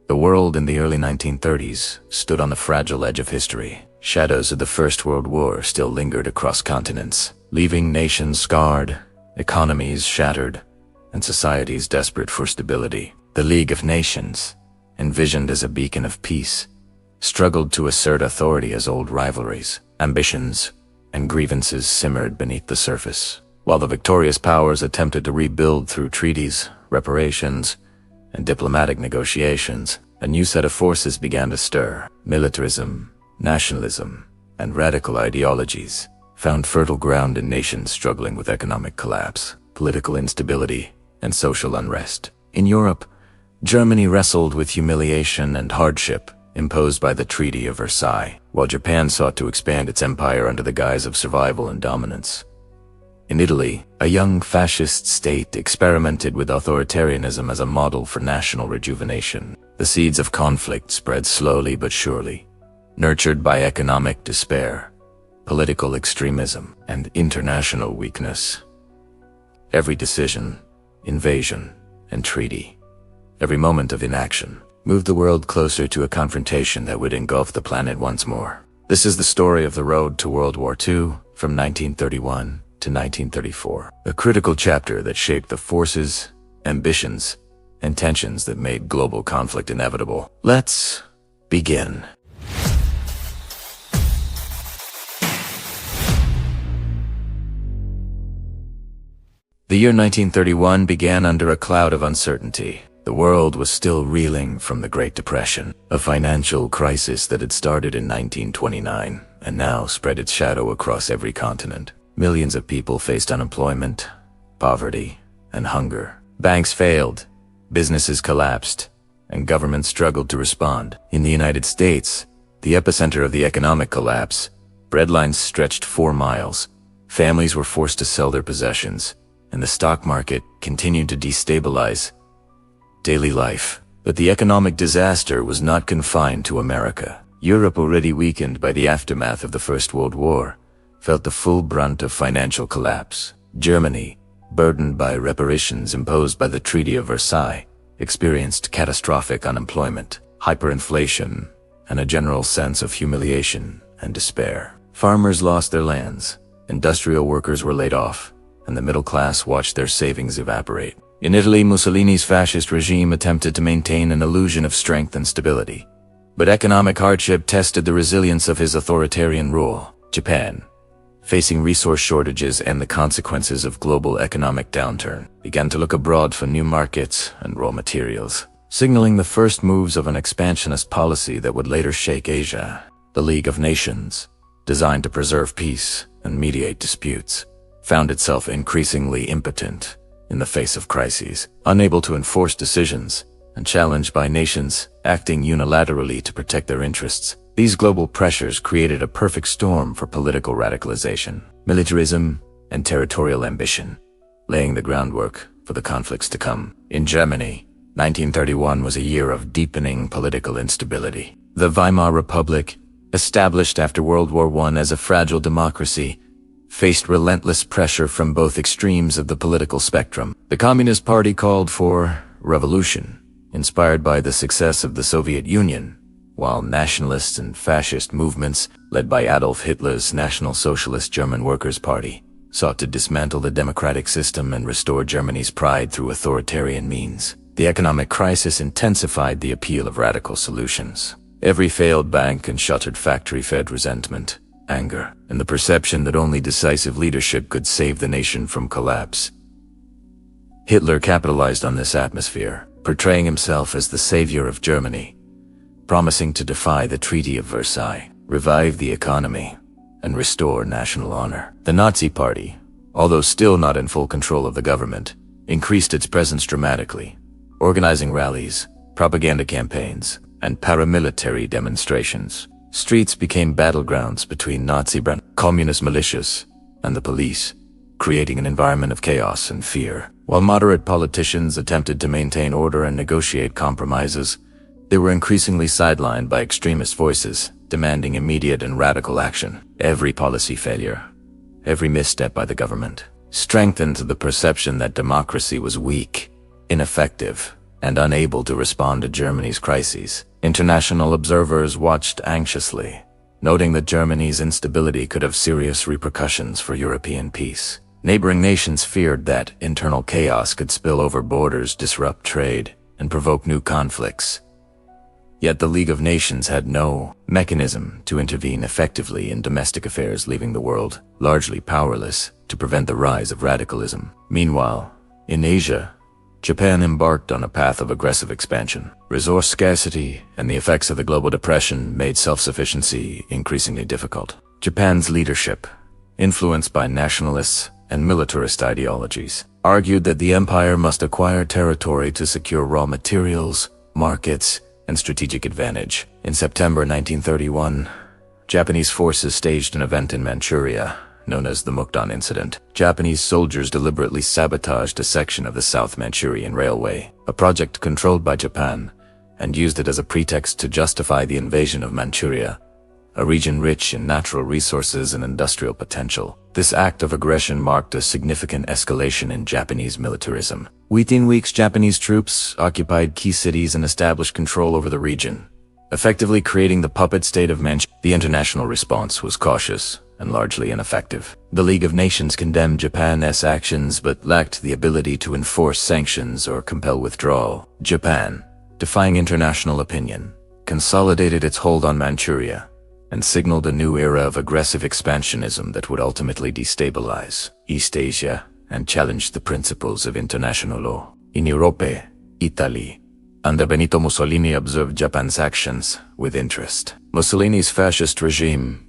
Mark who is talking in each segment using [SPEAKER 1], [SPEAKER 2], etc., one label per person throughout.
[SPEAKER 1] The world in the early 1930s stood on the fragile edge of history. Shadows of the First World War still lingered across continents, leaving nations scarred, economies shattered, and societies desperate for stability. The League of Nations, envisioned as a beacon of peace, struggled to assert authority as old rivalries, ambitions, and grievances simmered beneath the surface. While the victorious powers attempted to rebuild through treaties, reparations, and diplomatic negotiations, a new set of forces began to stir. Militarism, nationalism, and radical ideologies found fertile ground in nations struggling with economic collapse, political instability, and social unrest. In Europe, Germany wrestled with humiliation and hardship imposed by the Treaty of Versailles, while Japan sought to expand its empire under the guise of survival and dominance. In Italy, a young fascist state experimented with authoritarianism as a model for national rejuvenation. The seeds of conflict spread slowly but surely, nurtured by economic despair, political extremism, and international weakness. Every decision, invasion, and treaty, every moment of inaction, moved the world closer to a confrontation that would engulf the planet once more. This is the story of the road to World War II from 1931 to 1934, a critical chapter that shaped the forces, ambitions, and tensions that made global conflict inevitable. Let's begin. The year 1931 began under a cloud of uncertainty. The world was still reeling from the Great Depression, a financial crisis that had started in 1929 and now spread its shadow across every continent. Millions of people faced unemployment, poverty, and hunger. Banks failed, businesses collapsed, and governments struggled to respond. In the United States, the epicenter of the economic collapse, bread lines stretched 4 miles, families were forced to sell their possessions, and the stock market continued to destabilize daily life. But the economic disaster was not confined to America. Europe, already weakened by the aftermath of the First World War, felt the full brunt of financial collapse. Germany, burdened by reparations imposed by the Treaty of Versailles, experienced catastrophic unemployment, hyperinflation, and a general sense of humiliation and despair. Farmers lost their lands, industrial workers were laid off, and the middle class watched their savings evaporate. In Italy, Mussolini's fascist regime attempted to maintain an illusion of strength and stability. But economic hardship tested the resilience of his authoritarian rule. Japan, facing resource shortages and the consequences of global economic downturn, began to look abroad for new markets and raw materials, signaling the first moves of an expansionist policy that would later shake Asia. The League of Nations, designed to preserve peace and mediate disputes, found itself increasingly impotent in the face of crises, unable to enforce decisions, and challenged by nations acting unilaterally to protect their interests. These global pressures created a perfect storm for political radicalization, militarism, and territorial ambition, laying the groundwork for the conflicts to come. In Germany, 1931 was a year of deepening political instability. The Weimar Republic, established after World War I as a fragile democracy, faced relentless pressure from both extremes of the political spectrum. The Communist Party called for revolution, inspired by the success of the Soviet Union, while nationalist and fascist movements, led by Adolf Hitler's National Socialist German Workers' Party, sought to dismantle the democratic system and restore Germany's pride through authoritarian means. The economic crisis intensified the appeal of radical solutions. Every failed bank and shuttered factory fed resentment, anger, and the perception that only decisive leadership could save the nation from collapse. Hitler capitalized on this atmosphere, portraying himself as the savior of Germany, promising to defy the Treaty of Versailles, revive the economy, and restore national honor. The Nazi Party, although still not in full control of the government, increased its presence dramatically, organizing rallies, propaganda campaigns, and paramilitary demonstrations. Streets became battlegrounds between Nazi-brand communist militias and the police, creating an environment of chaos and fear. While moderate politicians attempted to maintain order and negotiate compromises, they were increasingly sidelined by extremist voices demanding immediate and radical action. Every policy failure, every misstep by the government, strengthened the perception that democracy was weak, ineffective, and unable to respond to Germany's crises. International observers watched anxiously, noting that Germany's instability could have serious repercussions for European peace. Neighboring nations feared that internal chaos could spill over borders, disrupt trade, and provoke new conflicts. Yet the League of Nations had no mechanism to intervene effectively in domestic affairs, leaving the world largely powerless to prevent the rise of radicalism. Meanwhile, in Asia, Japan embarked on a path of aggressive expansion. Resource scarcity and the effects of the global depression made self-sufficiency increasingly difficult. Japan's leadership, influenced by nationalists and militarist ideologies, argued that the empire must acquire territory to secure raw materials, markets, and strategic advantage. In September 1931, Japanese forces staged an event in Manchuria, known as the Mukden Incident. Japanese soldiers deliberately sabotaged a section of the South Manchurian Railway, a project controlled by Japan, and used it as a pretext to justify the invasion of Manchuria, a region rich in natural resources and industrial potential. This act of aggression marked a significant escalation in Japanese militarism. Within weeks, Japanese troops occupied key cities and established control over the region, effectively creating the puppet state of Manchuria. The international response was cautious and largely ineffective. The League of Nations condemned Japan's actions but lacked the ability to enforce sanctions or compel withdrawal. Japan, defying international opinion, consolidated its hold on Manchuria and signaled a new era of aggressive expansionism that would ultimately destabilize East Asia and challenge the principles of international law. In Europe, Italy, under Benito Mussolini, observed Japan's actions with interest. Mussolini's fascist regime,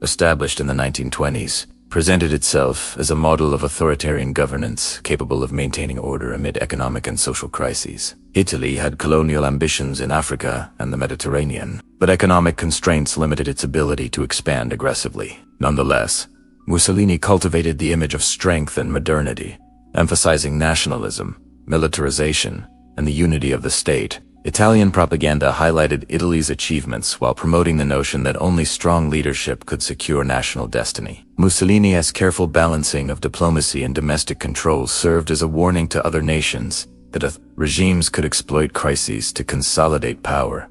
[SPEAKER 1] established in the 1920s, presented itself as a model of authoritarian governance capable of maintaining order amid economic and social crises. Italy had colonial ambitions in Africa and the Mediterranean, but economic constraints limited its ability to expand aggressively. Nonetheless, Mussolini cultivated the image of strength and modernity, emphasizing nationalism, militarization, and the unity of the state. Italian propaganda highlighted Italy's achievements while promoting the notion that only strong leadership could secure national destiny. Mussolini's careful balancing of diplomacy and domestic control served as a warning to other nations that regimes could exploit crises to consolidate power,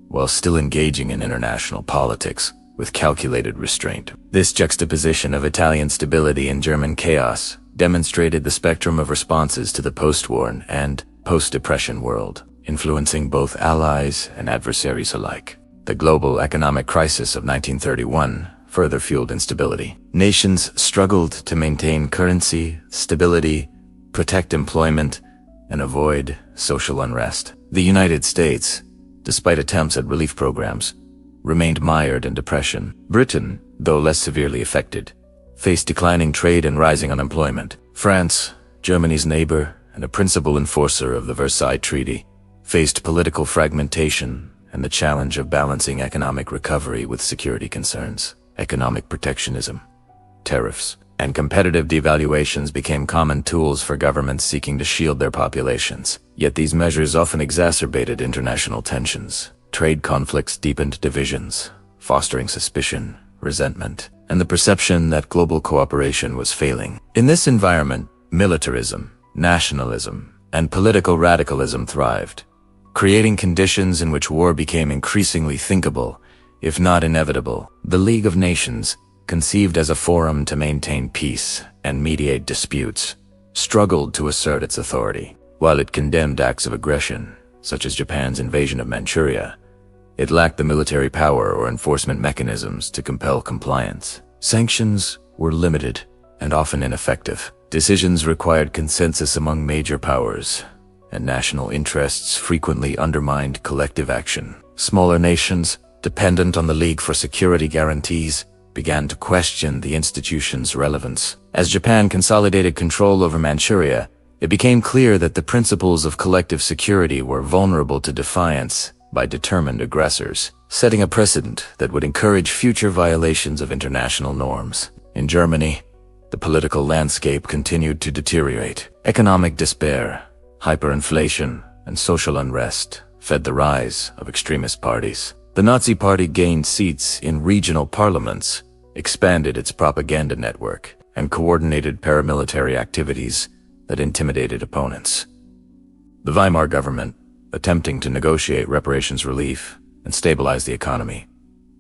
[SPEAKER 1] while still engaging in international politics with calculated restraint. This juxtaposition of Italian stability and German chaos demonstrated the spectrum of responses to the post-war and post-depression world, influencing both allies and adversaries alike. The global economic crisis of 1931 further fueled instability. Nations struggled to maintain currency stability, protect employment, and avoid social unrest. The United States, despite attempts at relief programs, remained mired in depression. Britain, though less severely affected, faced declining trade and rising unemployment. France, Germany's neighbor and a principal enforcer of the Versailles Treaty, faced political fragmentation and the challenge of balancing economic recovery with security concerns. Economic protectionism, tariffs, and competitive devaluations became common tools for governments seeking to shield their populations. Yet these measures often exacerbated international tensions. Trade conflicts deepened divisions, fostering suspicion, resentment, and the perception that global cooperation was failing. In this environment, militarism, nationalism, and political radicalism thrived, creating conditions in which war became increasingly thinkable, if not inevitable. The League of Nations, conceived as a forum to maintain peace and mediate disputes, struggled to assert its authority. While it condemned acts of aggression, such as Japan's invasion of Manchuria, it lacked the military power or enforcement mechanisms to compel compliance. Sanctions were limited and often ineffective. Decisions required consensus among major powers, and national interests frequently undermined collective action. Smaller nations, dependent on the League for security guarantees, began to question the institution's relevance. As Japan consolidated control over Manchuria, it became clear that the principles of collective security were vulnerable to defiance by determined aggressors, setting a precedent that would encourage future violations of international norms. In Germany, the political landscape continued to deteriorate. Economic despair, hyperinflation, and social unrest fed the rise of extremist parties. The Nazi Party gained seats in regional parliaments, expanded its propaganda network, and coordinated paramilitary activities that intimidated opponents. The Weimar government, attempting to negotiate reparations relief and stabilize the economy,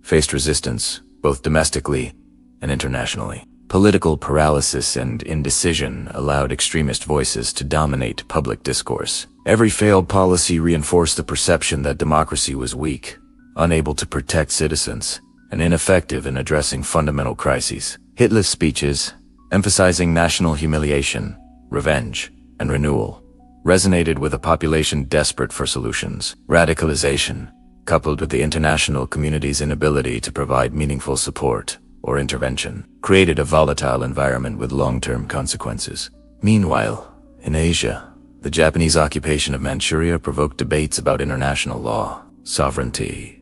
[SPEAKER 1] faced resistance both domestically and internationally. Political paralysis and indecision allowed extremist voices to dominate public discourse. Every failed policy reinforced the perception that democracy was weak, unable to protect citizens, and ineffective in addressing fundamental crises. Hitler's speeches, emphasizing national humiliation, revenge, and renewal, resonated with a population desperate for solutions. Radicalization, coupled with the international community's inability to provide meaningful support or intervention, created a volatile environment with long-term consequences. Meanwhile, in Asia, the Japanese occupation of Manchuria provoked debates about international law, sovereignty,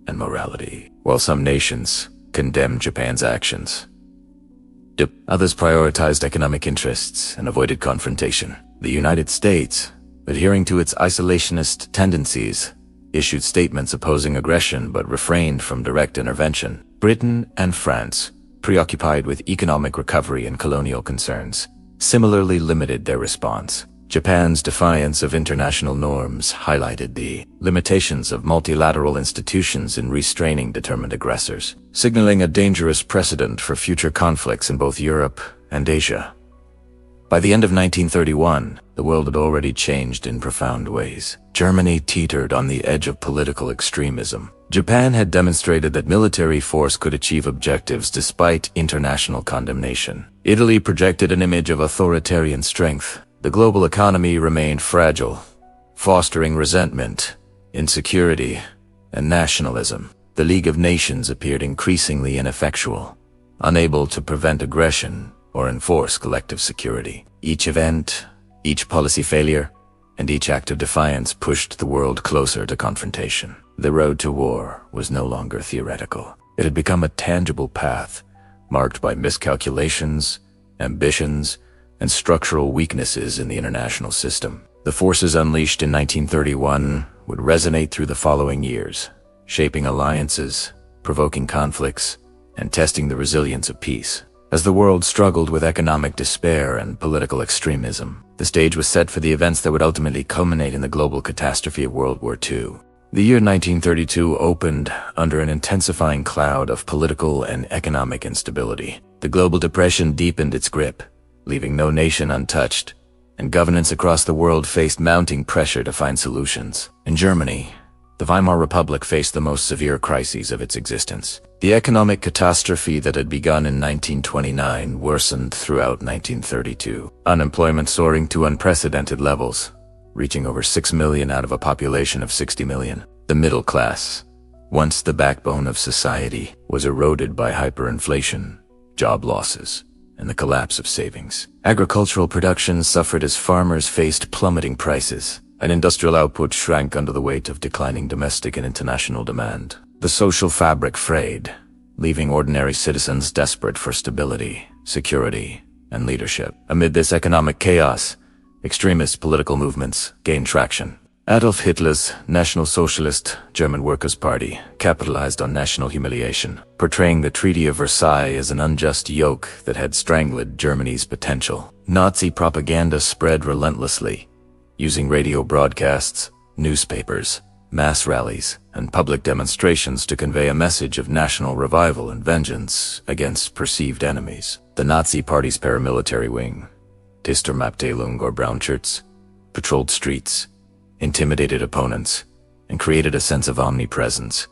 [SPEAKER 1] and morality. While some nations condemned Japan's actions, others prioritized economic interests and avoided confrontation. The United States, adhering to its isolationist tendencies, issued statements opposing aggression but refrained from direct intervention. Britain and France, preoccupied with economic recovery and colonial concerns, similarly limited their response. Japan's defiance of international norms highlighted the limitations of multilateral institutions in restraining determined aggressors, signaling a dangerous precedent for future conflicts in both Europe and Asia. By the end of 1931, the world had already changed in profound ways. Germany teetered on the edge of political extremism. Japan had demonstrated that military force could achieve objectives despite international condemnation. Italy projected an image of authoritarian strength. The global economy remained fragile, fostering resentment, insecurity, and nationalism. The League of Nations appeared increasingly ineffectual, unable to prevent aggression or enforce collective security. Each event, each policy failure, and each act of defiance pushed the world closer to confrontation. The road to war was no longer theoretical. It had become a tangible path, marked by miscalculations, ambitions, and structural weaknesses in the international system. The forces unleashed in 1931 would resonate through the following years, shaping alliances, provoking conflicts, and testing the resilience of peace. As the world struggled with economic despair and political extremism, the stage was set for the events that would ultimately culminate in the global catastrophe of World War II. The year 1932 opened under an intensifying cloud of political and economic instability. The global depression deepened its grip, leaving no nation untouched, and governments across the world faced mounting pressure to find solutions. In Germany, the Weimar Republic faced the most severe crises of its existence. The economic catastrophe that had begun in 1929 worsened throughout 1932. Unemployment soaring to unprecedented levels, reaching over 6 million out of a population of 60 million. The middle class, once the backbone of society, was eroded by hyperinflation, job losses, and the collapse of savings. Agricultural production suffered as farmers faced plummeting prices, and industrial output shrank under the weight of declining domestic and international demand. The social fabric frayed, leaving ordinary citizens desperate for stability, security, and leadership. Amid this economic chaos, extremist political movements gained traction. Adolf Hitler's National Socialist German Workers' Party capitalized on national humiliation, portraying the Treaty of Versailles as an unjust yoke that had strangled Germany's potential. Nazi propaganda spread relentlessly, using radio broadcasts, newspapers, mass rallies, and public demonstrations to convey a message of national revival and vengeance against perceived enemies. The Nazi Party's paramilitary wing, Dienstabteilung or brown shirts, patrolled streets, intimidated opponents, and created a sense of omnipresence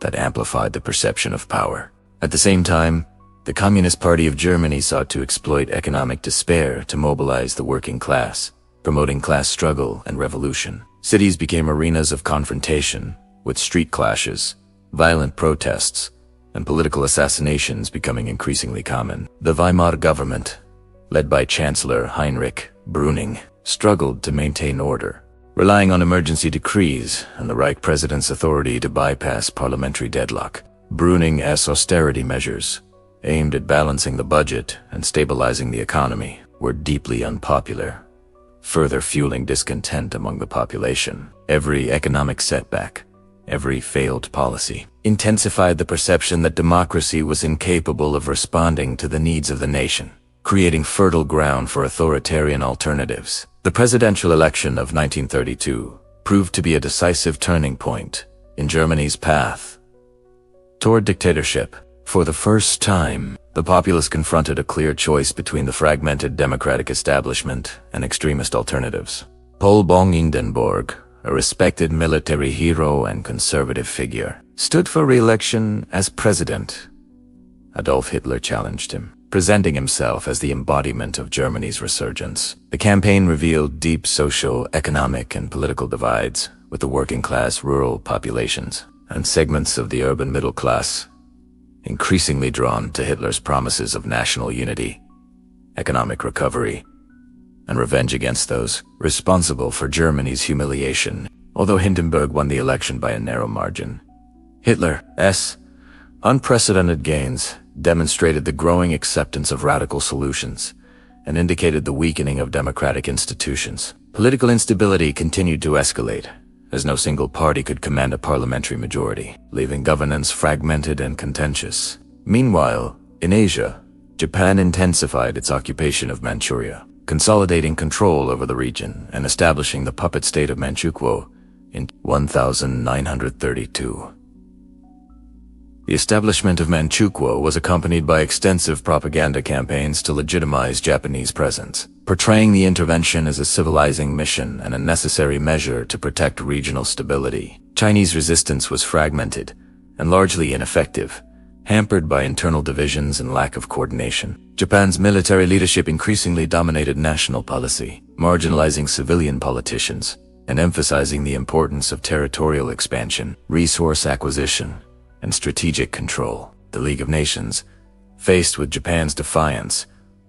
[SPEAKER 1] that amplified the perception of power. At the same time, the Communist Party of Germany sought to exploit economic despair to mobilize the working class, promoting class struggle and revolution. Cities became arenas of confrontation, with street clashes, violent protests, and political assassinations becoming increasingly common. The Weimar government, led by Chancellor Heinrich Brüning, struggled to maintain order, relying on emergency decrees and the Reich president's authority to bypass parliamentary deadlock. Brüning's austerity measures, aimed at balancing the budget and stabilizing the economy, were deeply unpopular, further fueling discontent among the population. Every economic setback, every failed policy, intensified the perception that democracy was incapable of responding to the needs of the nation, creating fertile ground for authoritarian alternatives. The presidential election of 1932 proved to be a decisive turning point in Germany's path toward dictatorship. For the first time, the populace confronted a clear choice between the fragmented democratic establishment and extremist alternatives. Paul von Hindenburg, a respected military hero and conservative figure, stood for re-election as president. Adolf Hitler challenged him, presenting himself as the embodiment of Germany's resurgence. The campaign revealed deep social, economic, and political divides, with the working-class rural populations and segments of the urban middle class increasingly drawn to Hitler's promises of national unity, economic recovery, and revenge against those responsible for Germany's humiliation. Although Hindenburg won the election by a narrow margin, Hitler's unprecedented gains demonstrated the growing acceptance of radical solutions and indicated the weakening of democratic institutions. Political instability continued to escalate, as no single party could command a parliamentary majority, leaving governance fragmented and contentious. Meanwhile, in Asia, Japan intensified its occupation of Manchuria, consolidating control over the region and establishing the puppet state of Manchukuo in 1932. The establishment of Manchukuo was accompanied by extensive propaganda campaigns to legitimize Japanese presence, portraying the intervention as a civilizing mission and a necessary measure to protect regional stability. Chinese resistance was fragmented and largely ineffective, hampered by internal divisions and lack of coordination. Japan's military leadership increasingly dominated national policy, marginalizing civilian politicians and emphasizing the importance of territorial expansion, resource acquisition, and strategic control. The League of Nations, faced with Japan's defiance,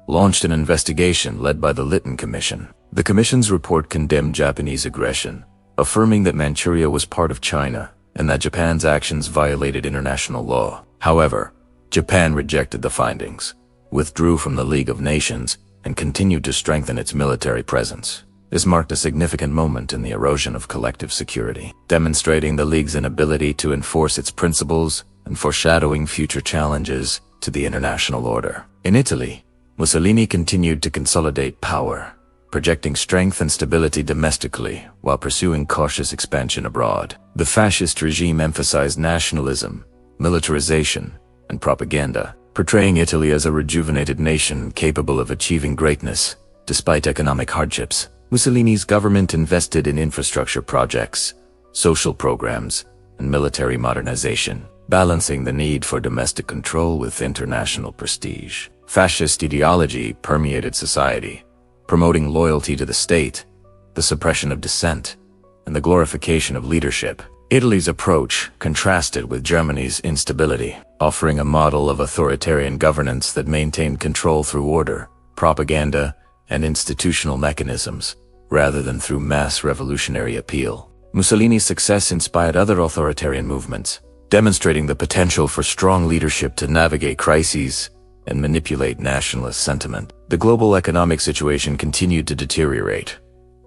[SPEAKER 1] launched an investigation led by the Lytton Commission. The Commission's report condemned Japanese aggression, affirming that Manchuria was part of China and that Japan's actions violated international law. However, Japan rejected the findings, withdrew from the League of Nations, and continued to strengthen its military presence. This marked a significant moment in the erosion of collective security, demonstrating the League's inability to enforce its principles and foreshadowing future challenges to the international order. In Italy, Mussolini continued to consolidate power, projecting strength and stability domestically while pursuing cautious expansion abroad. The fascist regime emphasized nationalism, militarization, and propaganda, portraying Italy as a rejuvenated nation capable of achieving greatness despite economic hardships. Mussolini's government invested in infrastructure projects, social programs, and military modernization, balancing the need for domestic control with international prestige. Fascist ideology permeated society, promoting loyalty to the state, the suppression of dissent, and the glorification of leadership. Italy's approach contrasted with Germany's instability, offering a model of authoritarian governance that maintained control through order, propaganda, and institutional mechanisms, rather than through mass revolutionary appeal. Mussolini's success inspired other authoritarian movements, demonstrating the potential for strong leadership to navigate crises and manipulate nationalist sentiment. The global economic situation continued to deteriorate,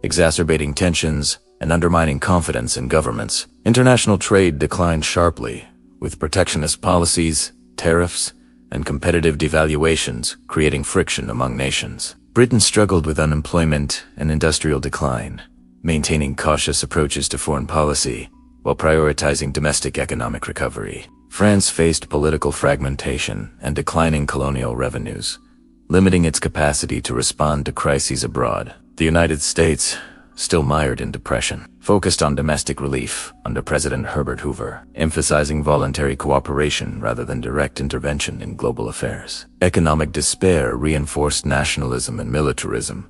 [SPEAKER 1] exacerbating tensions and undermining confidence in governments. International trade declined sharply, with protectionist policies, tariffs, and competitive devaluations creating friction among nations. Britain struggled with unemployment and industrial decline, maintaining cautious approaches to foreign policy while prioritizing domestic economic recovery. France faced political fragmentation and declining colonial revenues, limiting its capacity to respond to crises abroad. The United States, still mired in depression, focused on domestic relief under President Herbert Hoover, emphasizing voluntary cooperation rather than direct intervention in global affairs. Economic despair reinforced nationalism and militarism,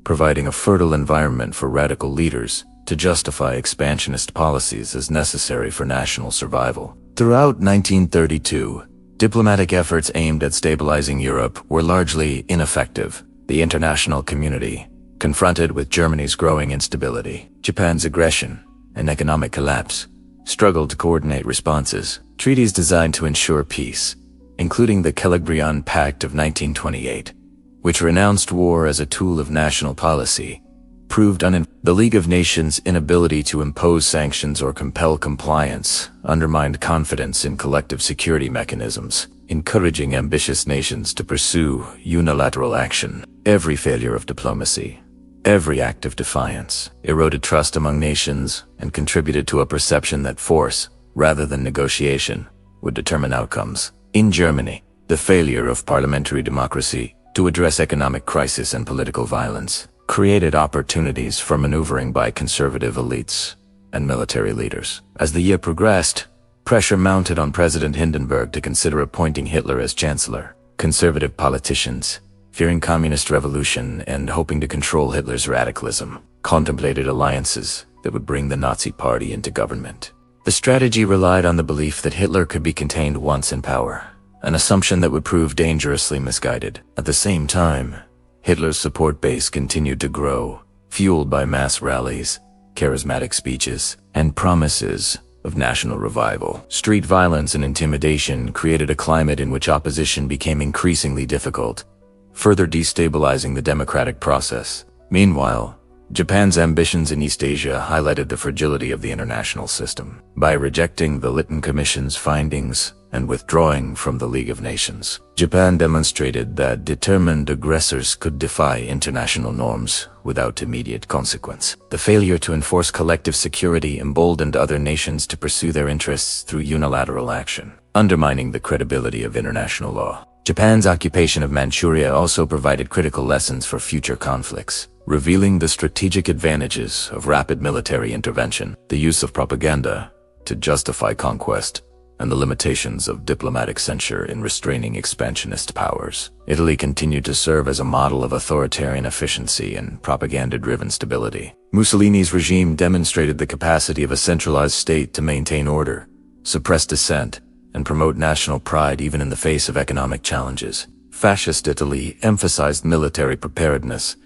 [SPEAKER 1] providing a fertile environment for radical leaders to justify expansionist policies as necessary for national survival. Throughout 1932, diplomatic efforts aimed at stabilizing Europe were largely ineffective. The international community, confronted with Germany's growing instability, Japan's aggression, and economic collapse, struggled to coordinate responses. Treaties designed to ensure peace, including the Calabrian Pact of 1928, which renounced war as a tool of national policy, proved The League of Nations' inability to impose sanctions or compel compliance undermined confidence in collective security mechanisms, encouraging ambitious nations to pursue unilateral action. Every failure of diplomacy, Every act of defiance eroded trust among nations and contributed to a perception that force, rather than negotiation, would determine outcomes. In Germany, the failure of parliamentary democracy to address economic crisis and political violence created opportunities for maneuvering by conservative elites and military leaders. As the year progressed, pressure mounted on President Hindenburg to consider appointing Hitler as chancellor. Conservative politicians, fearing communist revolution and hoping to control Hitler's radicalism, contemplated alliances that would bring the Nazi Party into government. The strategy relied on the belief that Hitler could be contained once in power, an assumption that would prove dangerously misguided. At the same time, Hitler's support base continued to grow, fueled by mass rallies, charismatic speeches, and promises of national revival. Street violence and intimidation created a climate in which opposition became increasingly difficult, further destabilizing the democratic process. Meanwhile, Japan's ambitions in East Asia highlighted the fragility of the international system. By rejecting the Lytton Commission's findings and withdrawing from the League of Nations, Japan demonstrated that determined aggressors could defy international norms without immediate consequence. The failure to enforce collective security emboldened other nations to pursue their interests through unilateral action, undermining the credibility of international law. Japan's occupation of Manchuria also provided critical lessons for future conflicts, revealing the strategic advantages of rapid military intervention, the use of propaganda to justify conquest, and the limitations of diplomatic censure in restraining expansionist powers. Italy continued to serve as a model of authoritarian efficiency and propaganda-driven stability. Mussolini's regime demonstrated the capacity of a centralized state to maintain order, suppress dissent, and promote national pride even in the face of economic challenges. Fascist Italy emphasized military preparedness,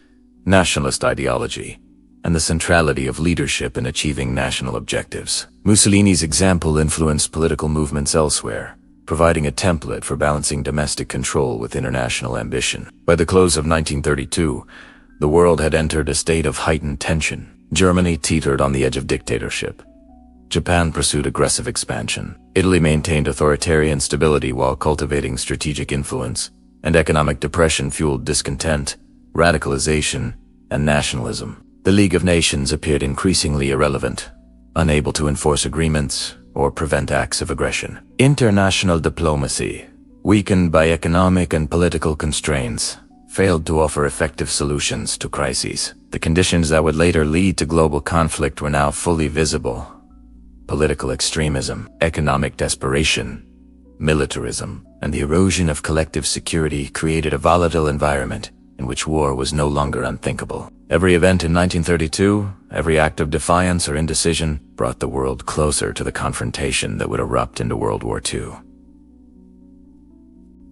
[SPEAKER 1] nationalist ideology, and the centrality of leadership in achieving national objectives. Mussolini's example influenced political movements elsewhere, providing a template for balancing domestic control with international ambition. By the close of 1932, the world had entered a state of heightened tension. Germany teetered on the edge of dictatorship. Japan pursued aggressive expansion. Italy maintained authoritarian stability while cultivating strategic influence, and economic depression fueled discontent, radicalization, and nationalism. The League of Nations appeared increasingly irrelevant, unable to enforce agreements or prevent acts of aggression. International diplomacy, weakened by economic and political constraints, failed to offer effective solutions to crises. The conditions that would later lead to global conflict were now fully visible. Political extremism, economic desperation, militarism, and the erosion of collective security created a volatile environment in which war was no longer unthinkable. Every event in 1932, every act of defiance or indecision, brought the world closer to the confrontation that would erupt into World War II.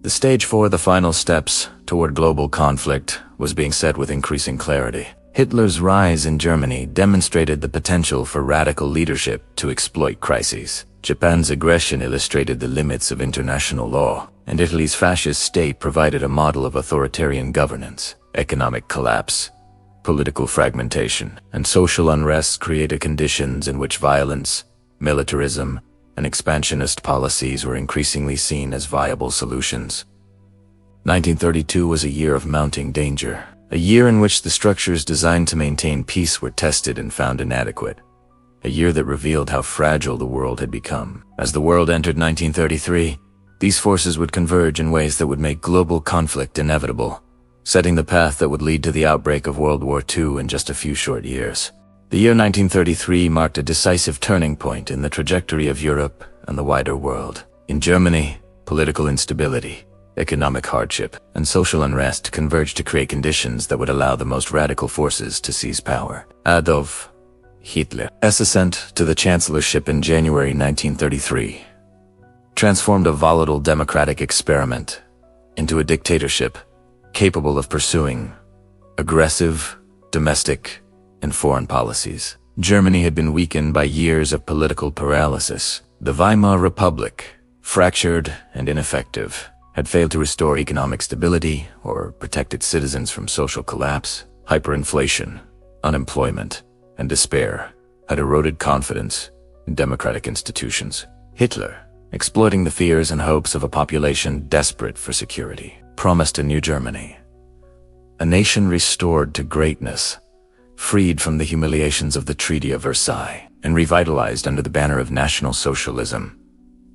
[SPEAKER 1] The stage for the final steps toward global conflict was being set with increasing clarity. Hitler's rise in Germany demonstrated the potential for radical leadership to exploit crises. Japan's aggression illustrated the limits of international law, and Italy's fascist state provided a model of authoritarian governance. Economic collapse, political fragmentation, and social unrest created conditions in which violence, militarism, and expansionist policies were increasingly seen as viable solutions. 1932 was a year of mounting danger. A year in which the structures designed to maintain peace were tested and found inadequate. A year that revealed how fragile the world had become. As the world entered 1933, these forces would converge in ways that would make global conflict inevitable, setting the path that would lead to the outbreak of World War II in just a few short years. The year 1933 marked a decisive turning point in the trajectory of Europe and the wider world. In Germany, political instability, economic hardship, and social unrest converged to create conditions that would allow the most radical forces to seize power. Adolf Hitler's ascent to the chancellorship in January 1933 transformed a volatile democratic experiment into a dictatorship capable of pursuing aggressive domestic and foreign policies. Germany had been weakened by years of political paralysis. The Weimar Republic, fractured and ineffective, had failed to restore economic stability or protect its citizens from social collapse. Hyperinflation, unemployment, and despair had eroded confidence in democratic institutions. Hitler, exploiting the fears and hopes of a population desperate for security, promised a new Germany, a nation restored to greatness freed from the humiliations of the Treaty of Versailles, and revitalized under the banner of National Socialism.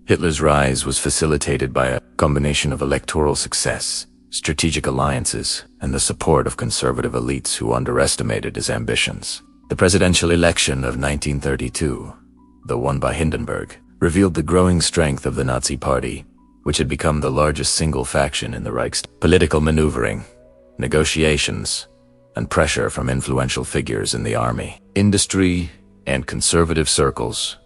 [SPEAKER 1] Hitler's rise was facilitated by a combination of electoral success, strategic alliances, and the support of conservative elites who underestimated his ambitions. The presidential election of 1932, though won by Hindenburg, revealed the growing strength of the Nazi Party, which had become the largest single faction in the Reichstag. Political maneuvering, negotiations, and pressure from influential figures in the army, industry, and conservative circles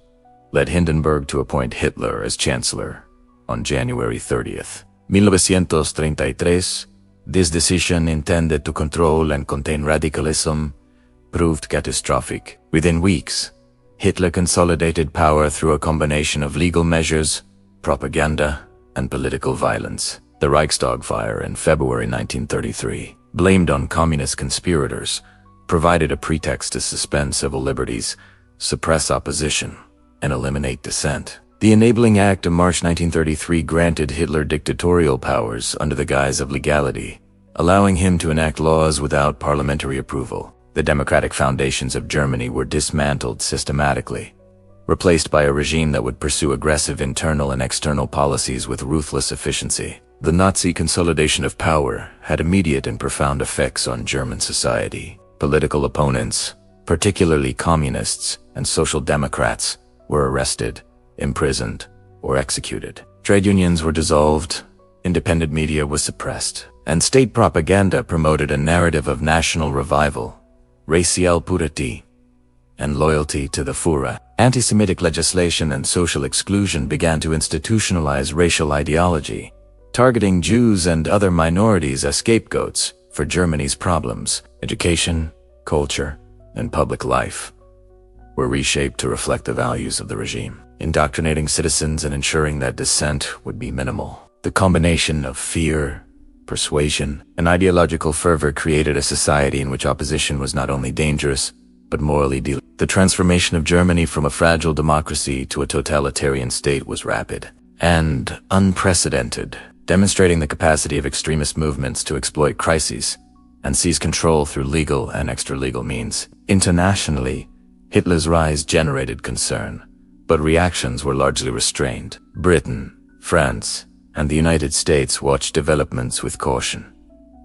[SPEAKER 1] led Hindenburg to appoint Hitler as chancellor on January 30th, 1933. This decision, intended to control and contain radicalism, proved catastrophic. Within weeks, Hitler consolidated power through a combination of legal measures, propaganda, and political violence. The Reichstag fire in February 1933, blamed on communist conspirators, provided a pretext to suspend civil liberties, suppress opposition, and eliminate dissent. The Enabling Act of March 1933 granted Hitler dictatorial powers under the guise of legality, allowing him to enact laws without parliamentary approval. The democratic foundations of Germany were dismantled systematically, replaced by a regime that would pursue aggressive internal and external policies with ruthless efficiency. The Nazi consolidation of power had immediate and profound effects on German society. Political opponents, particularly communists and social democrats, were arrested, imprisoned, or executed. Trade unions were dissolved, independent media was suppressed, and state propaganda promoted a narrative of national revival, racial purity, and loyalty to the Führer. Anti-Semitic legislation and social exclusion began to institutionalize racial ideology, targeting Jews and other minorities as scapegoats for Germany's problems. Education, culture, and public life were reshaped to reflect the values of the regime, indoctrinating citizens and ensuring that dissent would be minimal. The combination of fear, persuasion, and ideological fervor created a society in which opposition was not only dangerous, but morally delicate. The transformation of Germany from a fragile democracy to a totalitarian state was rapid and unprecedented, demonstrating the capacity of extremist movements to exploit crises and seize control through legal and extra-legal means. Internationally, Hitler's rise generated concern, but reactions were largely restrained. Britain, France, and the United States watched developments with caution,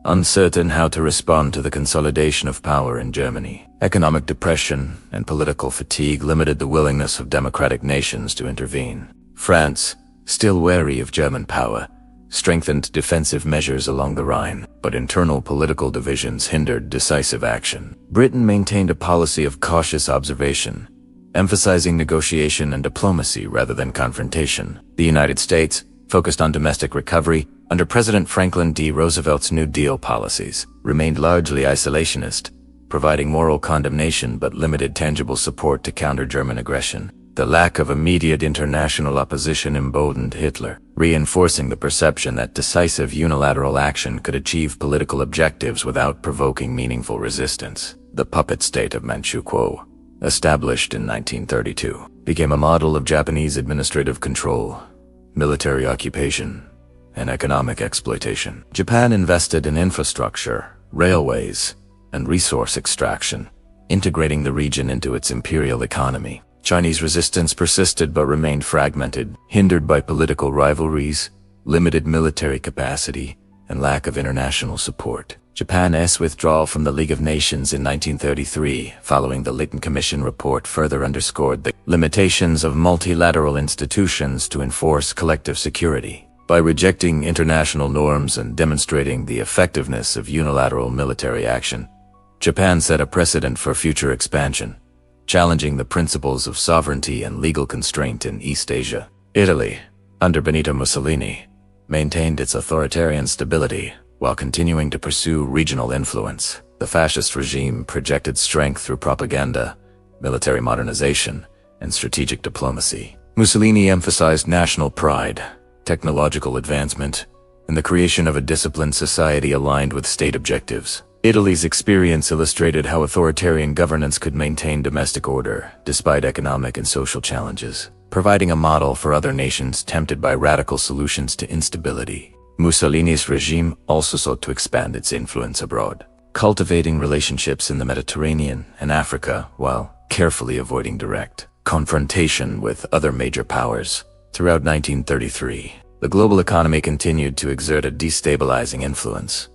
[SPEAKER 1] uncertain how to respond to the consolidation of power in Germany. Economic depression and political fatigue limited the willingness of democratic nations to intervene. France, still wary of German power, strengthened defensive measures along the Rhine, but internal political divisions hindered decisive action. Britain maintained a policy of cautious observation, emphasizing negotiation and diplomacy rather than confrontation. The United States, focused on domestic recovery under President Franklin D. Roosevelt's New Deal policies, remained largely isolationist, providing moral condemnation but limited tangible support to counter German aggression. The lack of immediate international opposition emboldened Hitler, reinforcing the perception that decisive unilateral action could achieve political objectives without provoking meaningful resistance. The puppet state of Manchuria, established in 1932, became a model of Japanese administrative control, military occupation, and economic exploitation. Japan invested in infrastructure, railways, and resource extraction, integrating the region into its imperial economy. Chinese resistance persisted but remained fragmented, hindered by political rivalries, limited military capacity, and lack of international support. Japan's withdrawal from the League of Nations in 1933, following the Lytton Commission report, further underscored the limitations of multilateral institutions to enforce collective security. By rejecting international norms and demonstrating the effectiveness of unilateral military action, Japan set a precedent for future expansion, challenging the principles of sovereignty and legal constraint in East Asia. Italy, under Benito Mussolini, maintained its authoritarian stability while continuing to pursue regional influence. The fascist regime projected strength through propaganda, military modernization, and strategic diplomacy. Mussolini emphasized national pride, technological advancement, and the creation of a disciplined society aligned with state objectives. Italy's experience illustrated how authoritarian governance could maintain domestic order despite economic and social challenges, providing a model for other nations tempted by radical solutions to instability. Mussolini's regime also sought to expand its influence abroad. cultivating relationships in the Mediterranean and Africa while carefully avoiding direct confrontation with other major powers. Throughout 1933, the global economy continued to exert a destabilizing influence.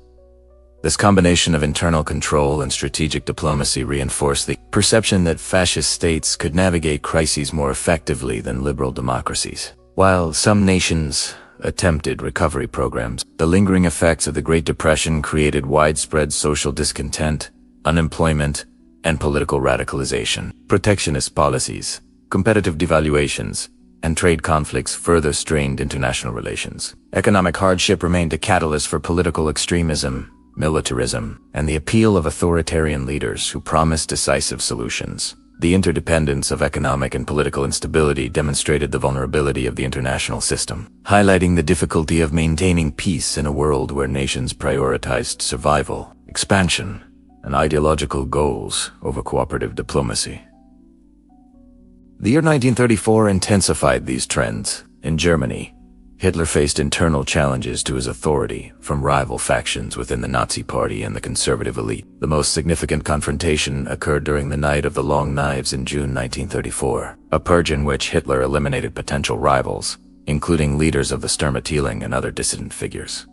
[SPEAKER 1] This combination of internal control and strategic diplomacy reinforced the perception that fascist states could navigate crises more effectively than liberal democracies. While some nations attempted recovery programs, the lingering effects of the Great Depression created widespread social discontent, unemployment, and political radicalization. Protectionist policies, competitive devaluations, and trade conflicts further strained international relations. Economic hardship remained a catalyst for political extremism, militarism, and the appeal of authoritarian leaders who promised decisive solutions. The interdependence of economic and political instability demonstrated the vulnerability of the international system, highlighting the difficulty of maintaining peace in a world where nations prioritized survival, expansion, and ideological goals over cooperative diplomacy. The year 1934 intensified these trends. In Germany, Hitler faced internal challenges to his authority from rival factions within the Nazi Party and the conservative elite. The most significant confrontation occurred during the Night of the Long Knives in June 1934, a purge in which Hitler eliminated potential rivals, including leaders of the Sturmabteilung and other dissident figures.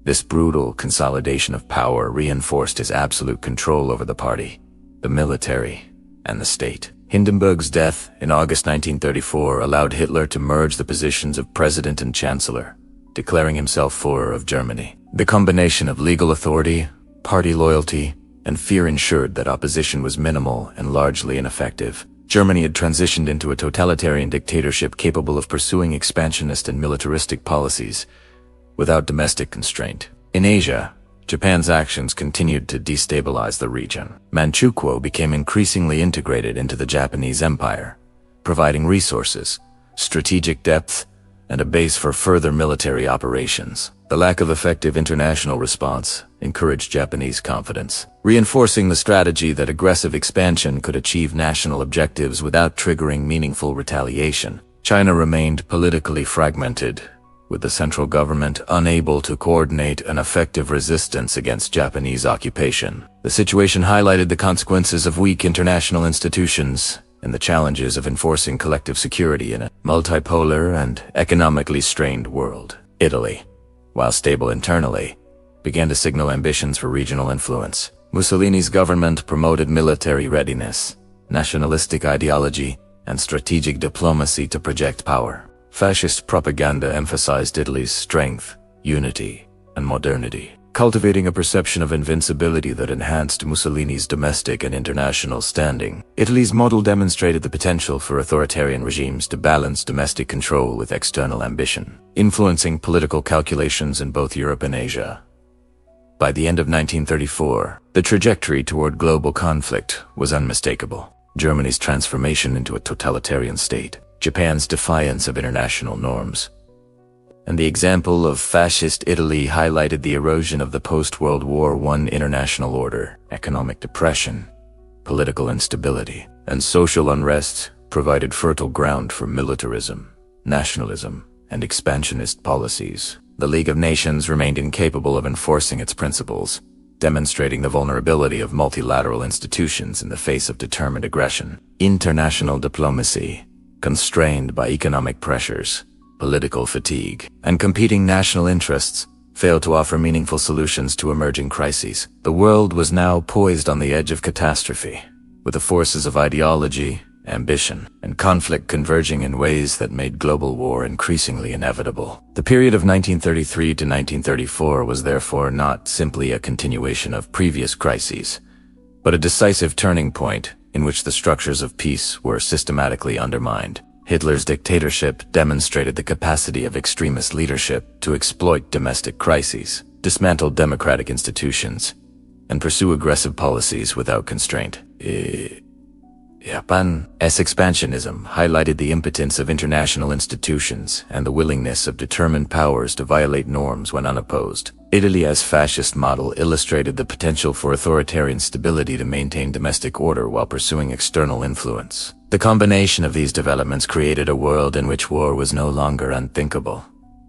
[SPEAKER 1] This brutal consolidation of power reinforced his absolute control over the party, the military, and the state. Hindenburg's death in August 1934 allowed Hitler to merge the positions of president and chancellor, declaring himself Führer of Germany. The combination of legal authority, party loyalty, and fear ensured that opposition was minimal and largely ineffective. Germany had transitioned into a totalitarian dictatorship capable of pursuing expansionist and militaristic policies without domestic constraint. In Asia, Japan's actions continued to destabilize the region. Manchuria became increasingly integrated into the Japanese empire, providing resources, strategic depth, and a base for further military operations. The lack of effective international response encouraged Japanese confidence, reinforcing the strategy that aggressive expansion could achieve national objectives without triggering meaningful retaliation. China remained politically fragmented, with the central government unable to coordinate an effective resistance against Japanese occupation. The situation highlighted the consequences of weak international institutions and the challenges of enforcing collective security in a multipolar and economically strained world. Italy, while stable internally, began to signal ambitions for regional influence. Mussolini's government promoted military readiness, nationalistic ideology, and strategic diplomacy to project power. Fascist propaganda emphasized Italy's strength, unity, and modernity, cultivating a perception of invincibility that enhanced Mussolini's domestic and international standing. Italy's model demonstrated the potential for authoritarian regimes to balance domestic control with external ambition, influencing political calculations in both Europe and Asia. By the end of 1934, the trajectory toward global conflict was unmistakable. Germany's transformation into a totalitarian state, Japan's defiance of international norms, and the example of Fascist Italy highlighted the erosion of the post-World War I international order. Economic depression, political instability, and social unrest provided fertile ground for militarism, nationalism, and expansionist policies. The League of Nations remained incapable of enforcing its principles, demonstrating the vulnerability of multilateral institutions in the face of determined aggression. International diplomacy, constrained by economic pressures, political fatigue, and competing national interests, failed to offer meaningful solutions to emerging crises. The world was now poised on the edge of catastrophe, with the forces of ideology, ambition, and conflict converging in ways that made global war increasingly inevitable. The period of 1933 to 1934 was therefore not simply a continuation of previous crises, but a decisive turning point in which the structures of peace were systematically undermined. Hitler's dictatorship demonstrated the capacity of extremist leadership to exploit domestic crises, dismantle democratic institutions, and pursue aggressive policies without constraint. Japan's expansionism highlighted the impotence of international institutions and the willingness of determined powers to violate norms when unopposed. Italy's fascist model illustrated the potential for authoritarian stability to maintain domestic order while pursuing external influence. The combination of these developments created a world in which war was no longer unthinkable,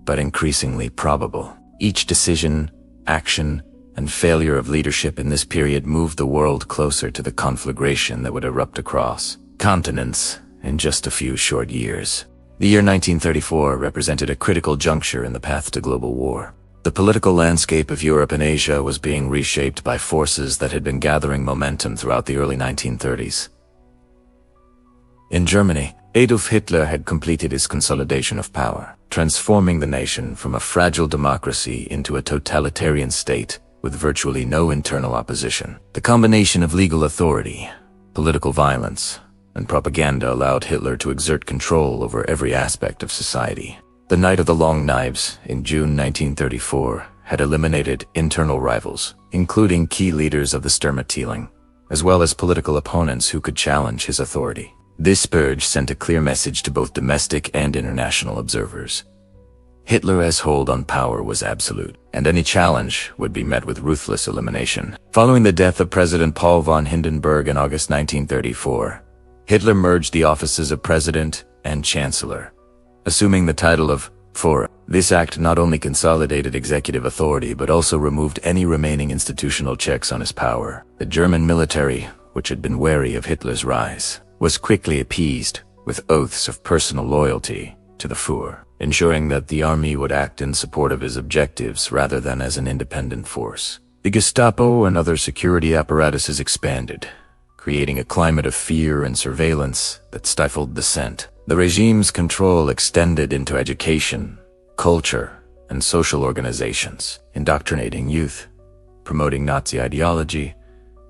[SPEAKER 1] but increasingly probable. Each decision, action, and failure of leadership in this period moved the world closer to the conflagration that would erupt across continents in just a few short years. The year 1934 represented a critical juncture in the path to global war. The political landscape of Europe and Asia was being reshaped by forces that had been gathering momentum throughout the early 1930s. In Germany, Adolf Hitler had completed his consolidation of power, transforming the nation from a fragile democracy into a totalitarian state with virtually no internal opposition. The combination of legal authority, political violence, and propaganda allowed Hitler to exert control over every aspect of society. The Night of the Long Knives in June 1934 had eliminated internal rivals, including key leaders of the Sturmabteilung, as well as political opponents who could challenge his authority. This purge sent a clear message to both domestic and international observers. Hitler's hold on power was absolute, and any challenge would be met with ruthless elimination. Following the death of President Paul von Hindenburg in August 1934, Hitler merged the offices of President and Chancellor, assuming the title of Führer. This act not only consolidated executive authority but also removed any remaining institutional checks on his power. The German military, which had been wary of Hitler's rise, was quickly appeased with oaths of personal loyalty to the Führer, ensuring that the army would act in support of his objectives rather than as an independent force. The Gestapo and other security apparatuses expanded, creating a climate of fear and surveillance that stifled dissent. The regime's control extended into education, culture, and social organizations, indoctrinating youth, promoting Nazi ideology,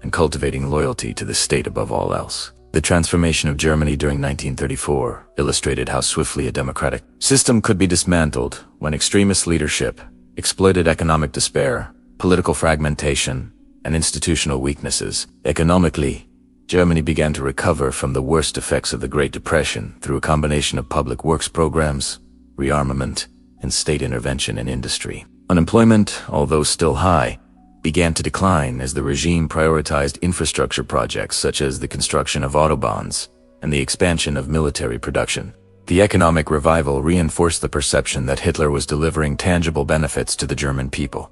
[SPEAKER 1] and cultivating loyalty to the state above all else. The transformation of Germany during 1934 illustrated how swiftly a democratic system could be dismantled when extremist leadership exploited economic despair, political fragmentation, and institutional weaknesses. Economically, Germany began to recover from the worst effects of the Great Depression through a combination of public works programs, rearmament, and state intervention in industry. Unemployment, although still high, began to decline as the regime prioritized infrastructure projects such as the construction of autobahns and the expansion of military production. The economic revival reinforced the perception that Hitler was delivering tangible benefits to the German people,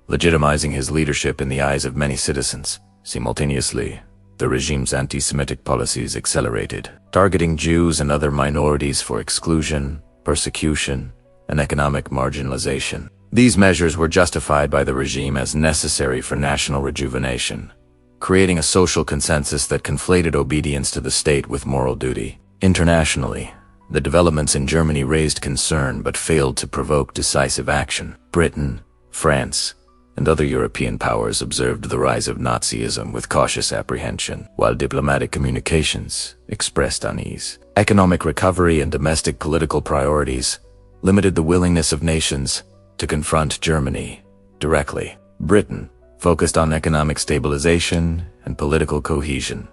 [SPEAKER 1] legitimizing his leadership in the eyes of many citizens. Simultaneously, the regime's anti-Semitic policies accelerated, targeting Jews and other minorities for exclusion, persecution, and economic marginalization. These measures were justified by the regime as necessary for national rejuvenation, creating a social consensus that conflated obedience to the state with moral duty. Internationally, the developments in Germany raised concern but failed to provoke decisive action. Britain, France, and other European powers observed the rise of Nazism with cautious apprehension, while diplomatic communications expressed unease. Economic recovery and domestic political priorities limited the willingness of nations to confront Germany directly. Britain, focused on economic stabilization and political cohesion,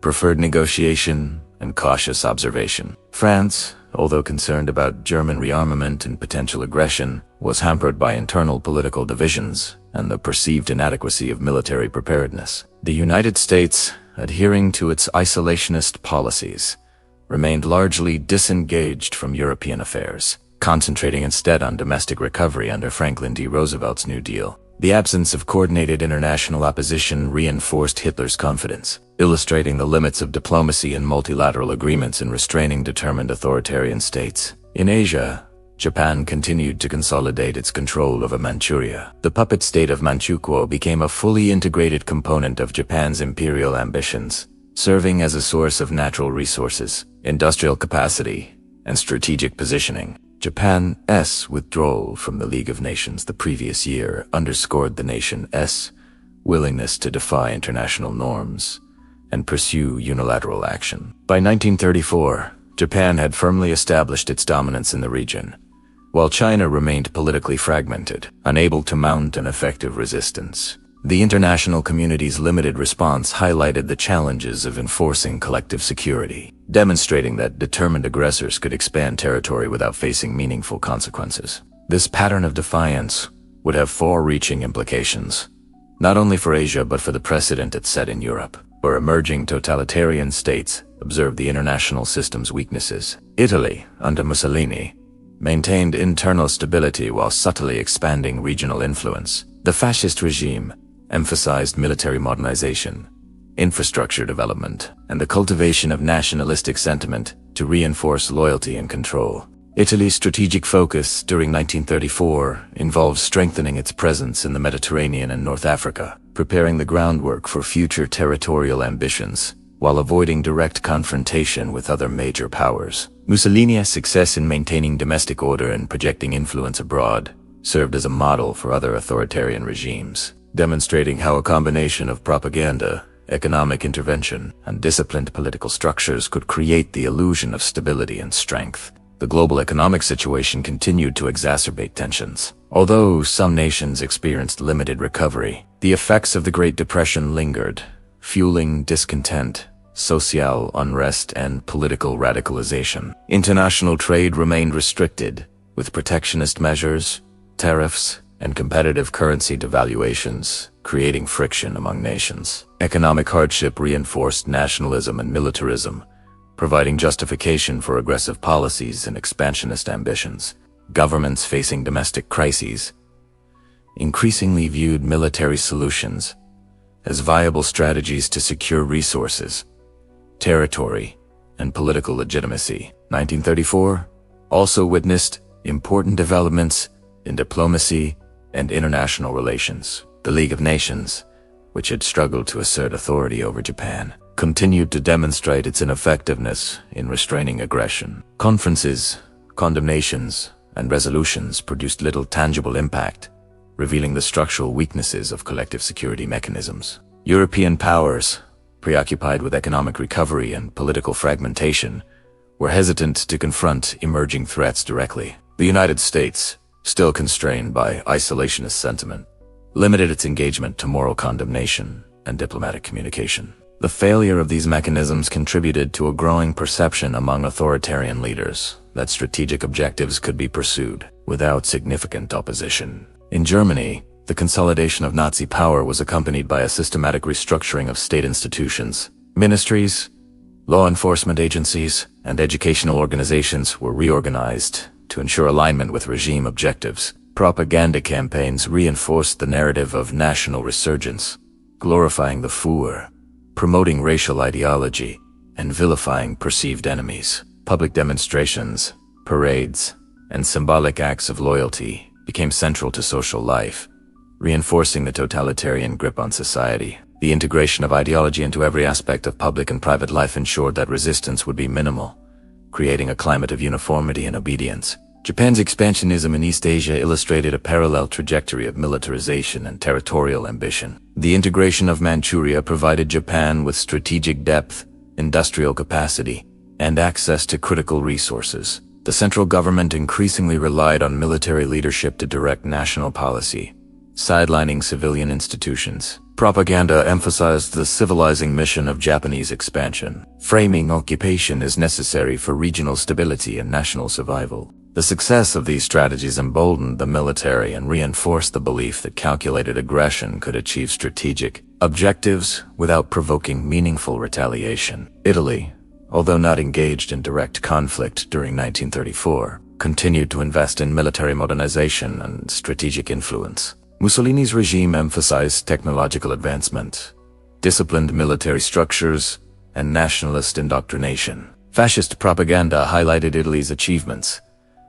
[SPEAKER 1] preferred negotiation and cautious observation. France, although concerned about German rearmament and potential aggression, was hampered by internal political divisions and the perceived inadequacy of military preparedness. The United States, adhering to its isolationist policies, remained largely disengaged from European affairs, concentrating instead on domestic recovery under Franklin D. Roosevelt's New Deal. The absence of coordinated international opposition reinforced Hitler's confidence, illustrating the limits of diplomacy and multilateral agreements in restraining determined authoritarian states. In Asia, Japan continued to consolidate its control over Manchuria. The puppet state of Manchukuo became a fully integrated component of Japan's imperial ambitions, serving as a source of natural resources, industrial capacity, and strategic positioning. Japan's withdrawal from the League of Nations the previous year underscored the nation's willingness to defy international norms and pursue unilateral action. By 1934, Japan had firmly established its dominance in the region, while China remained politically fragmented, unable to mount an effective resistance. The international community's limited response highlighted the challenges of enforcing collective security, demonstrating that determined aggressors could expand territory without facing meaningful consequences. This pattern of defiance would have far-reaching implications, not only for Asia but for the precedent it set in Europe, where emerging totalitarian states observed the international system's weaknesses. Italy, under Mussolini, maintained internal stability while subtly expanding regional influence. The fascist regime emphasized military modernization, infrastructure development, and the cultivation of nationalistic sentiment to reinforce loyalty and control. Italy's strategic focus during 1934 involved strengthening its presence in the Mediterranean and North Africa, preparing the groundwork for future territorial ambitions, while avoiding direct confrontation with other major powers. Mussolini's success in maintaining domestic order and projecting influence abroad served as a model for other authoritarian regimes, demonstrating how a combination of propaganda, economic intervention, and disciplined political structures could create the illusion of stability and strength. The global economic situation continued to exacerbate tensions. Although some nations experienced limited recovery, the effects of the Great Depression lingered, fueling discontent, social unrest, and political radicalization. International trade remained restricted, with protectionist measures, tariffs, and competitive currency devaluations, creating friction among nations. Economic hardship reinforced nationalism and militarism, providing justification for aggressive policies and expansionist ambitions. Governments facing domestic crises increasingly viewed military solutions as viable strategies to secure resources, territory, and political legitimacy. 1934 also witnessed important developments in diplomacy and international relations. The League of Nations, which had struggled to assert authority over Japan, continued to demonstrate its ineffectiveness in restraining aggression. Conferences, condemnations, and resolutions produced little tangible impact, revealing the structural weaknesses of collective security mechanisms. European powers, preoccupied with economic recovery and political fragmentation, were hesitant to confront emerging threats directly. The United States, still constrained by isolationist sentiment, limited its engagement to moral condemnation and diplomatic communication. The failure of these mechanisms contributed to a growing perception among authoritarian leaders that strategic objectives could be pursued without significant opposition. In Germany, the consolidation of Nazi power was accompanied by a systematic restructuring of state institutions. Ministries, law enforcement agencies, and educational organizations were reorganized to ensure alignment with regime objectives. Propaganda campaigns reinforced the narrative of national resurgence, glorifying the Fuhrer, promoting racial ideology, and vilifying perceived enemies. Public demonstrations, parades, and symbolic acts of loyalty became central to social life, reinforcing the totalitarian grip on society. The integration of ideology into every aspect of public and private life ensured that resistance would be minimal, creating a climate of uniformity and obedience. Japan's expansionism in East Asia illustrated a parallel trajectory of militarization and territorial ambition. The integration of Manchuria provided Japan with strategic depth, industrial capacity, and access to critical resources. The central government increasingly relied on military leadership to direct national policy, sidelining civilian institutions. Propaganda emphasized the civilizing mission of Japanese expansion, framing occupation as necessary for regional stability and national survival. The success of these strategies emboldened the military and reinforced the belief that calculated aggression could achieve strategic objectives without provoking meaningful retaliation. Italy, although not engaged in direct conflict during 1934, continued to invest in military modernization and strategic influence. Mussolini's regime emphasized technological advancement, disciplined military structures, and nationalist indoctrination. Fascist propaganda highlighted Italy's achievements,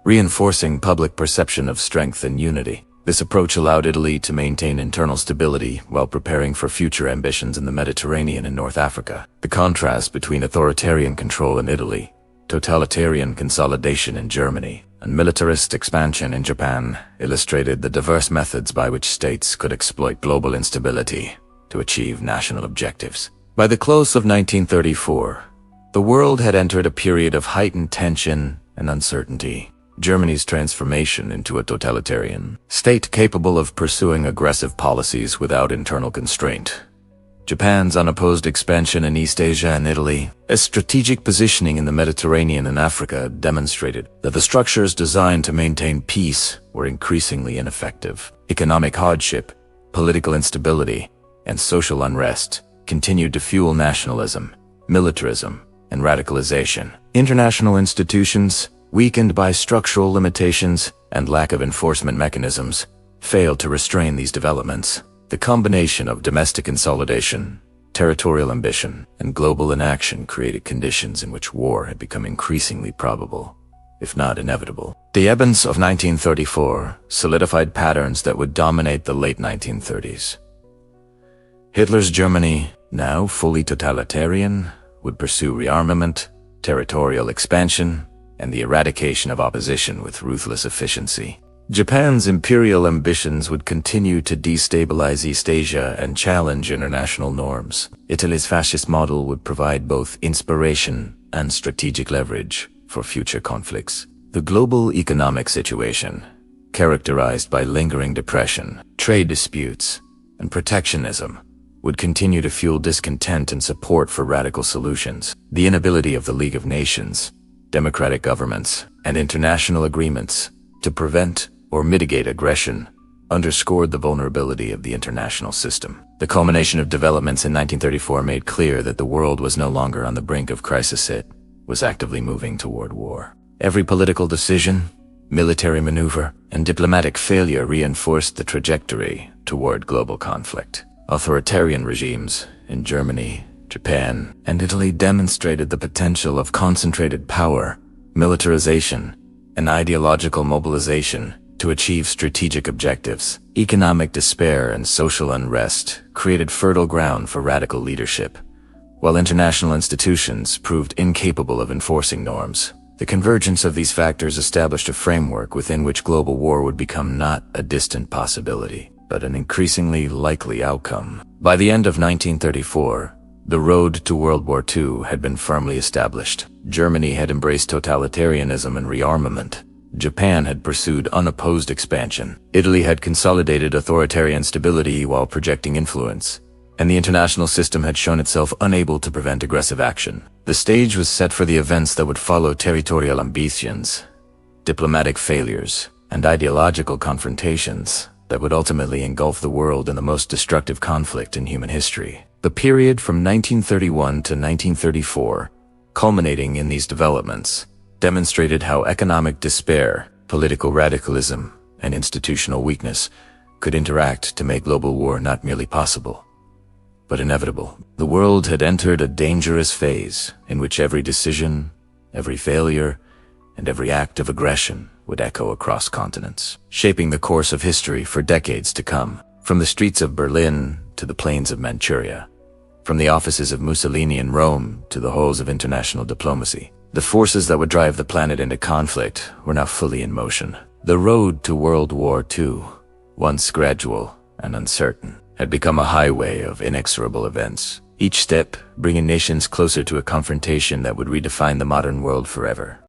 [SPEAKER 1] reinforcing public perception of strength and unity. This approach allowed Italy to maintain internal stability while preparing for future ambitions in the Mediterranean and North Africa. The contrast between authoritarian control in Italy, totalitarian consolidation in Germany, and militarist expansion in Japan illustrated the diverse methods by which states could exploit global instability to achieve national objectives. By the close of 1934, the world had entered a period of heightened tension and uncertainty. Germany's transformation into a totalitarian state capable of pursuing aggressive policies without internal constraint. Japan's unopposed expansion in East Asia and Italy, a strategic positioning in the Mediterranean and Africa demonstrated that the structures designed to maintain peace were increasingly ineffective. Economic hardship, political instability, and social unrest continued to fuel nationalism, militarism, and radicalization. International institutions, weakened by structural limitations and lack of enforcement mechanisms, failed to restrain these developments. The combination of domestic consolidation, territorial ambition, and global inaction created conditions in which war had become increasingly probable, if not inevitable. The events of 1934 solidified patterns that would dominate the late 1930s. Hitler's Germany, now fully totalitarian, would pursue rearmament, territorial expansion, and the eradication of opposition with ruthless efficiency. Japan's imperial ambitions would continue to destabilize East Asia and challenge international norms. Italy's fascist model would provide both inspiration and strategic leverage for future conflicts. The global economic situation, characterized by lingering depression, trade disputes, and protectionism, would continue to fuel discontent and support for radical solutions. The inability of the League of Nations, democratic governments, and international agreements to prevent or mitigate aggression underscored the vulnerability of the international system. The culmination of developments in 1934 made clear that the world was no longer on the brink of crisis. It was actively moving toward war. Every political decision, military maneuver, and diplomatic failure reinforced the trajectory toward global conflict. Authoritarian regimes in Germany, Japan, and Italy demonstrated the potential of concentrated power, militarization, and ideological mobilization to achieve strategic objectives. Economic despair and social unrest created fertile ground for radical leadership, while international institutions proved incapable of enforcing norms. The convergence of these factors established a framework within which global war would become not a distant possibility, but an increasingly likely outcome. By the end of 1934, the road to World War II had been firmly established. Germany had embraced totalitarianism and rearmament. Japan had pursued unopposed expansion. Italy had consolidated authoritarian stability while projecting influence, and the international system had shown itself unable to prevent aggressive action. The stage was set for the events that would follow: territorial ambitions, diplomatic failures, and ideological confrontations that would ultimately engulf the world in the most destructive conflict in human history. The period from 1931 to 1934, culminating in these developments, demonstrated how economic despair, political radicalism, and institutional weakness could interact to make global war not merely possible, but inevitable. The world had entered a dangerous phase in which every decision, every failure, and every act of aggression would echo across continents, shaping the course of history for decades to come. From the streets of Berlin to the plains of Manchuria, from the offices of Mussolini in Rome to the halls of international diplomacy, the forces that would drive the planet into conflict were now fully in motion. The road to World War II, once gradual and uncertain, had become a highway of inexorable events, each step bringing nations closer to a confrontation that would redefine the modern world forever.